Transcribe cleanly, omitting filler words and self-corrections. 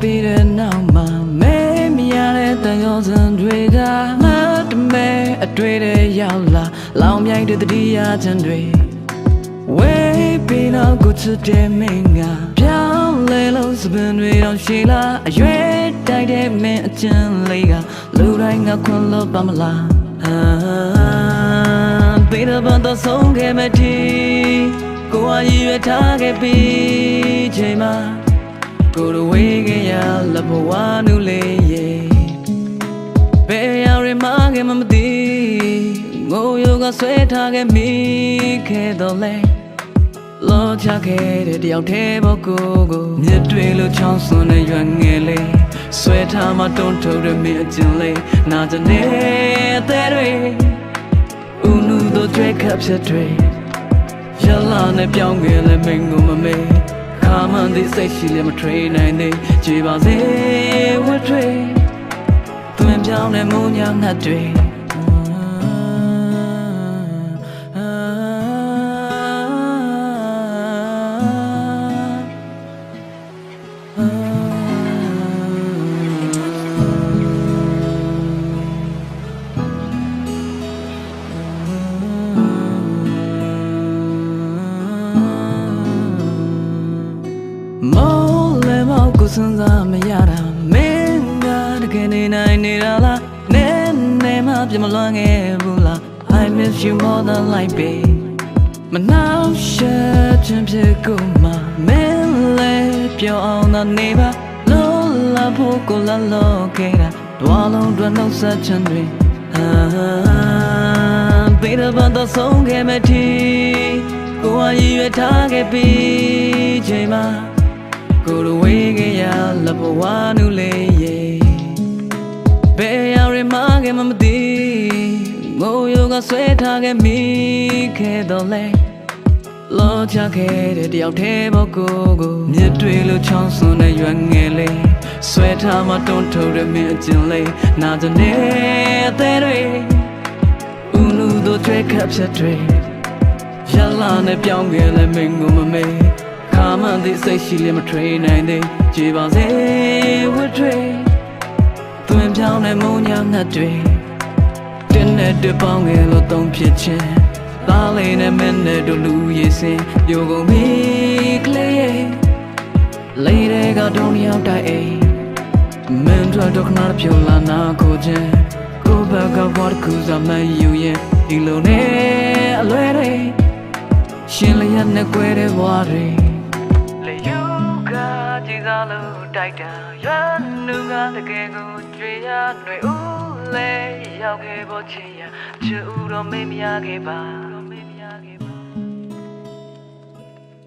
ပြီးတဲ့နောက်မှာမဲမရတဲ့တန်ရောစံတွေကငါတမဲအတွေ့တဲ့ရောက်လာလောင်မြိုက်တဲ့တတိယချမ်းတွေဝေးပြီးတော့ကိုချစ်တဲ့မင်းကပြောင်းလဲလို့စပင်တွေတော့ရှိလာအရွယ်တိုက်တဲ့မင်းအကျဉ်းလေးကလူတိုင်းငါခွန်လို့ပါမလားပြီးတော့ဘာတော့ဆုံးခဲ့မတီးကိုယ်အရွယ်ထားခဲ့ပြီးချိန်မှာကိုယ်ဝေးခဲ့ရလဘဝနူလေးရဲ့ဘယ်ရရမခဲ့မသိငိုယောကဆွဲထားခဲ့မိခဲ့တော့လဲလောချခဲ့တဲ့တယောက်တည်းဘောကိုမြစ်တွေလိုချောင်းစွန်းတဲ့ရွက်ငယ်လေးဆွဲထားမှတွန်းထုတ်တဲ့မင်းအကျဉ်းလေးနာကြနေတဲ့တွေဦးနူတို့ကြွေးခပ်ဖြစ်တွေရလာနဲ့ပြောင်းခဲ့လဲမင်းကိုမမေ့ခါမှန်သည်စိတ်ရှိလဲမထွေးနိုင်သေးကြည်ပါစေဝတ်တွေသွင်းပြောင်းတဲ့မုံညာငတ်တွေကိုစမ်းစားမရတာမင်းကတကယ်နေနိုင်နေတာလားနဲနဲမှပြမလွန်ခဲ့ဘူးလား I miss you more than life babe မနှောက်ရှက်ခြင်းဖြစ်ကိုမှမင်းလည်းပြောအောင်သာနေပါလို့လာဖို့ကိုလာလို့ခဲ့တာတွားလုံးတွနှုတ်ဆက်ခြင်းတွေပြီးတော့ဘာတော့ဆုံးခဲ့မထီကိုယ်အရွယ်ထားခဲ့ပြီးချိန်မှာကိုယ်ဝေးခဲ့ရလဘဝနူလေးရဲ့ဘယ်ရရမခဲ့မသိငိုယောကဆွဲထားခဲ့မိခဲ့တော့လဲလောချခဲ့တဲ့တယောက်တည်းဘောကိုမြစ်တွေလိုချောင်းစွန်းတဲ့ရွက်ငယ်လေးဆွဲထားမှတွန်းထုတ်တဲ့မင်းအကျဉ်းလေးနာကြနေတဲ့တွေဦးနူတို့ကြွေးခပ်ဖြစ်တွေရလာနဲ့ပြောင်းခဲ့လဲမင်းကိုမမေ့ခါမှန်သည်စိတ်ရှိလဲမထွေးနိုင်သေးကြည်ပါစေဝတ်တွေသွင်းပြောင်းတဲ့မုံညာငတ်တွေတင်းနဲ့တပေါင်းငယ်လို့တုံးဖြစ်ခြင်းသားလေးနဲ့မင်းနဲ့တို့လူရည်စင်ပြိုကုန်ပြီကလေးရဲ့လေးတွေကတုံးရောက်တိုက်အိမ်မင်းတို့တော့ခဏဖြိုလာနာကိုခြင်းကိုဘက်ကဘော်ကူစားမယူရဲ့ဒီလိုနဲ့အလွယ်တွေရှင်လျက်နဲ့ကွဲတဲ့ဘဝတွေလေယူကကြည်စားလို့တိုက်တာရွမ်းနူကတကယ်ကိုကြွေရຫນွေဦးလဲရောက်ခဲ့ဖို့ချင်ရချူတော့မေးမရခဲ့ပါ